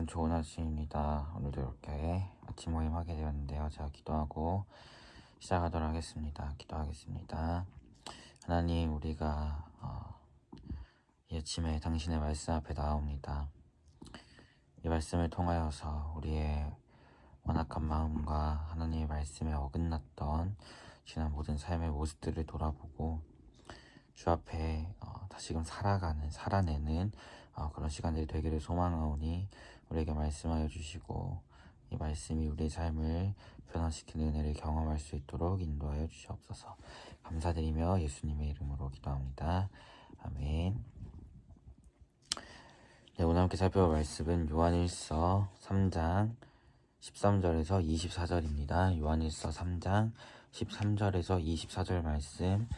여러분 좋은 아침입니다. 오늘도 이렇게 아침 모임 하게 되었는데요. 제가 기도하고 시작하도록 하겠습니다. 기도하겠습니다. 하나님, 우리가 이 아침에 당신의 말씀 앞에 나옵니다. 이 말씀을 통하여서 우리의 완악한 마음과 하나님의 말씀에 어긋났던 지난 모든 삶의 모습들을 돌아보고 주 앞에 다시금 살아내는 그런 시간들이 되기를 소망하오니 우리에게 말씀하여 주시고 이 말씀이 우리의 삶을 변화시키는 은혜를 경험할 수 있도록 인도하여 주시옵소서. 감사드리며 예수님의 이름으로 기도합니다. 아멘. 네, 오늘 함께 살펴볼 말씀은 요한일서 3장 13절에서 24절입니다. 요한일서 3장 13절에서 24절 말씀,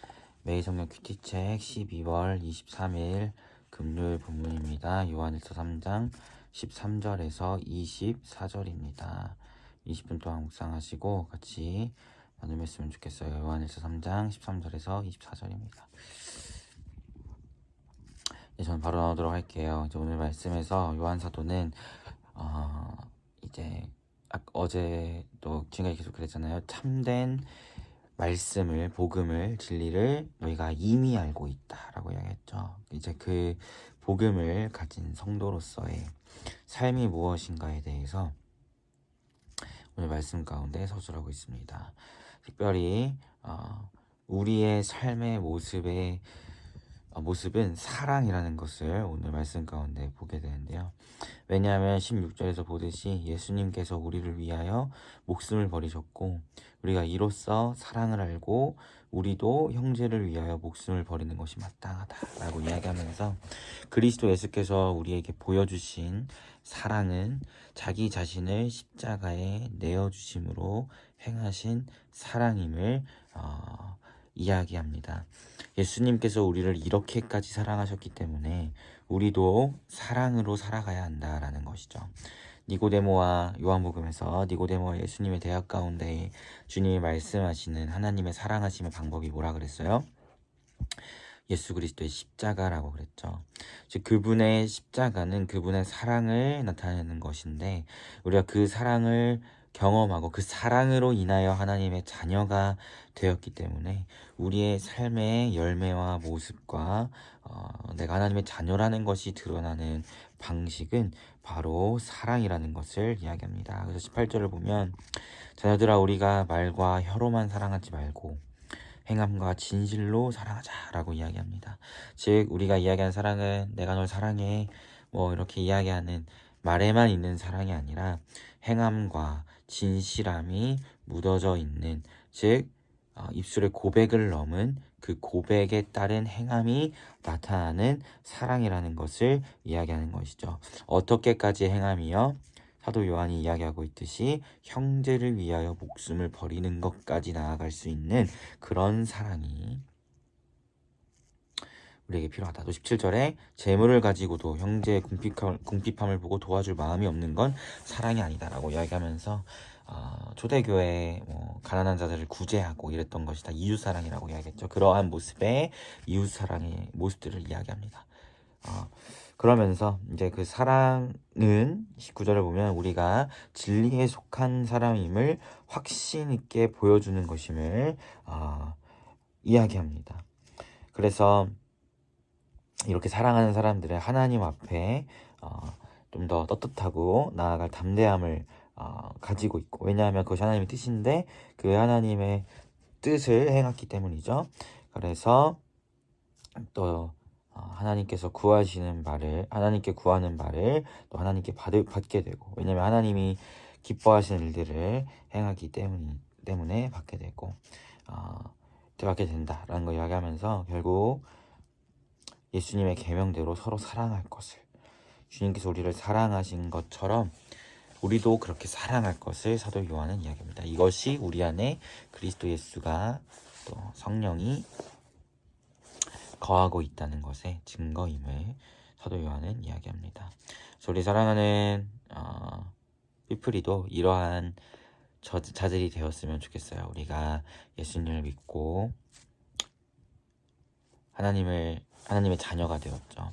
매일 성경 큐티책 12월 23일 금요일 본문입니다. 요한일서 3장 13절에서 24절입니다. 20분 동안 묵상하시고 같이 나누셨으면 좋겠어요. 요한일서 3장 13절에서 24절입니다. 네, 저는 바로 나오도록 할게요. 이제 오늘 말씀에서 요한 사도는 이제 어제도 지금까지 계속 그랬잖아요. 참된 말씀을, 복음을, 진리를 너희가 이미 알고 있다라고 이야기했죠. 이제 그 복음을 가진 성도로서의 삶이 무엇인가에 대해서 오늘 말씀 가운데 서술하고 있습니다. 특별히 우리의 삶의 모습은 사랑이라는 것을 오늘 말씀 가운데 보게 되는데요. 왜냐하면 16절에서 보듯이 예수님께서 우리를 위하여 목숨을 버리셨고 우리가 이로써 사랑을 알고 우리도 형제를 위하여 목숨을 버리는 것이 마땅하다라고 이야기하면서 그리스도 예수께서 우리에게 보여주신 사랑은 자기 자신을 십자가에 내어주심으로 행하신 사랑임을 이야기합니다. 예수님께서 우리를 이렇게까지 사랑하셨기 때문에 우리도 사랑으로 살아가야 한다라는 것이죠. 니고데모와 요한복음에서 니고데모와 예수님의 대화 가운데 주님이 말씀하시는 하나님의 사랑하심의 방법이 뭐라 그랬어요? 예수 그리스도의 십자가라고 그랬죠. 즉 그분의 십자가는 그분의 사랑을 나타내는 것인데 우리가 그 사랑을 경험하고 그 사랑으로 인하여 하나님의 자녀가 되었기 때문에 우리의 삶의 열매와 모습과 내가 하나님의 자녀라는 것이 드러나는 방식은 바로 사랑이라는 것을 이야기합니다. 그래서 18절을 보면 자녀들아 우리가 말과 혀로만 사랑하지 말고 행함과 진실로 사랑하자라고 이야기합니다. 즉 우리가 이야기하는 사랑은 내가 널 사랑해 이렇게 이야기하는 말에만 있는 사랑이 아니라 행함과 진실함이 묻어져 있는, 즉 입술의 고백을 넘은 그 고백에 따른 행함이 나타나는 사랑이라는 것을 이야기하는 것이죠. 어떻게까지 행함이요? 사도 요한이 이야기하고 있듯이 형제를 위하여 목숨을 버리는 것까지 나아갈 수 있는 그런 사랑이 우리에게 필요하다. 또 17절에 재물을 가지고도 형제의 궁핍함을 보고 도와줄 마음이 없는 건 사랑이 아니다라고 이야기하면서 초대교회 가난한 자들을 구제하고 이랬던 것이 다 이웃사랑이라고 이야기했죠. 그러한 모습의 이웃사랑의 모습들을 이야기합니다. 그러면서 이제 그 사랑은 19절을 보면 우리가 진리에 속한 사람임을 확신 있게 보여주는 것임을 이야기합니다. 그래서 이렇게 사랑하는 사람들의 하나님 앞에 좀 더 떳떳하고 나아갈 담대함을 가지고 있고, 왜냐하면 그것이 하나님의 뜻인데 그 하나님의 뜻을 행했기 때문이죠. 그래서 또 하나님께서 구하시는 바를, 하나님께 구하는 바를 또 하나님께 받게 되고, 왜냐하면 하나님이 기뻐하시는 일들을 행하기 때문에 받게 되고 받게 된다라는 걸 이야기하면서 결국 예수님의 계명대로 서로 사랑할 것을, 주님께서 우리를 사랑하신 것처럼 우리도 그렇게 사랑할 것을 사도 요한은 이야기합니다. 이것이 우리 안에 그리스도 예수가 또 성령이 거하고 있다는 것의 증거임을 사도 요한은 이야기합니다. 그래서 우리 사랑하는 피플이도 이러한 자들이 되었으면 좋겠어요. 우리가 예수님을 믿고 하나님의 자녀가 되었죠.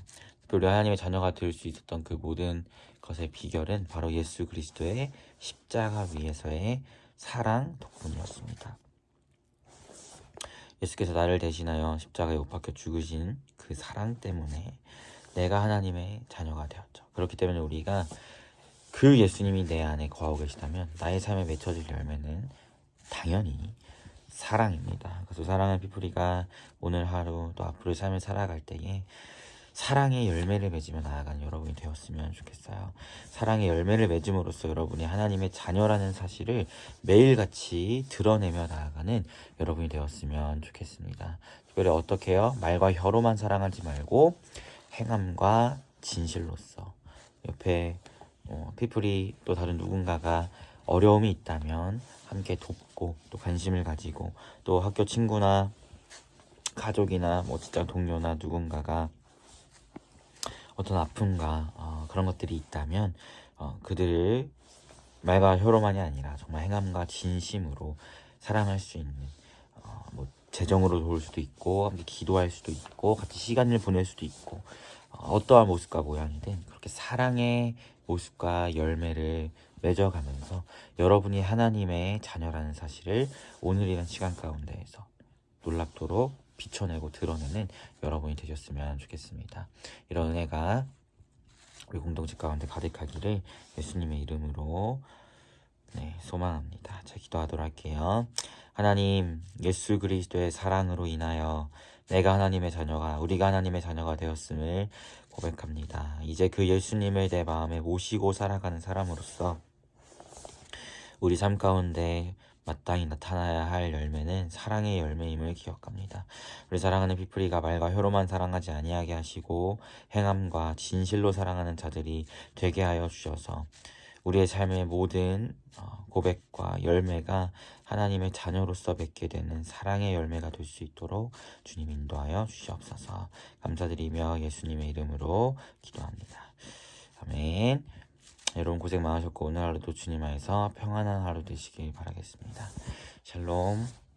특별히 하나님의 자녀가 될 수 있었던 그 모든 것의 비결은 바로 예수 그리스도의 십자가 위에서의 사랑 덕분이었습니다. 예수께서 나를 대신하여 십자가에 못 박혀 죽으신 그 사랑 때문에 내가 하나님의 자녀가 되었죠. 그렇기 때문에 우리가 그 예수님이 내 안에 거하고 계시다면 나의 삶에 맺혀질 열매는 당연히 사랑입니다. 그래서 사랑하는 피프리가 오늘 하루 또 앞으로의 삶을 살아갈 때에 사랑의 열매를 맺으며 나아가는 여러분이 되었으면 좋겠어요. 사랑의 열매를 맺음으로써 여러분이 하나님의 자녀라는 사실을 매일같이 드러내며 나아가는 여러분이 되었으면 좋겠습니다. 특별히 어떻게 해요? 말과 혀로만 사랑하지 말고 행함과 진실로서. 옆에 피플이 또 다른 누군가가 어려움이 있다면 함께 돕고 또 관심을 가지고 또 학교 친구나 가족이나 직장 동료나 누군가가 어떤 아픔과 그런 것들이 있다면 그들을 말과 혀로만이 아니라 정말 행함과 진심으로 사랑할 수 있는 재정으로 도울 수도 있고 함께 기도할 수도 있고 같이 시간을 보낼 수도 있고 어떠한 모습과 모양이든 그렇게 사랑의 모습과 열매를 맺어가면서 여러분이 하나님의 자녀라는 사실을 오늘이란 시간 가운데에서 놀랍도록 비춰내고 드러내는 여러분이 되셨으면 좋겠습니다. 이런 은혜가 우리 공동체 가운데 가득하기를 예수님의 이름으로 소망합니다. 자, 기도하도록 할게요. 하나님, 예수 그리스도의 사랑으로 인하여 우리가 하나님의 자녀가 되었음을 고백합니다. 이제 그 예수님을 내 마음에 모시고 살아가는 사람으로서 우리 삶 가운데 마땅히 나타나야 할 열매는 사랑의 열매임을 기억합니다. 우리 사랑하는 피프리가 말과 혀로만 사랑하지 아니하게 하시고 행함과 진실로 사랑하는 자들이 되게 하여 주셔서 우리의 삶의 모든 고백과 열매가 하나님의 자녀로서 맺게 되는 사랑의 열매가 될 수 있도록 주님 인도하여 주시옵소서. 감사드리며 예수님의 이름으로 기도합니다. 아멘. 여러분 고생 많으셨고 오늘 하루도 주님 안에서 평안한 하루 되시길 바라겠습니다. 샬롬.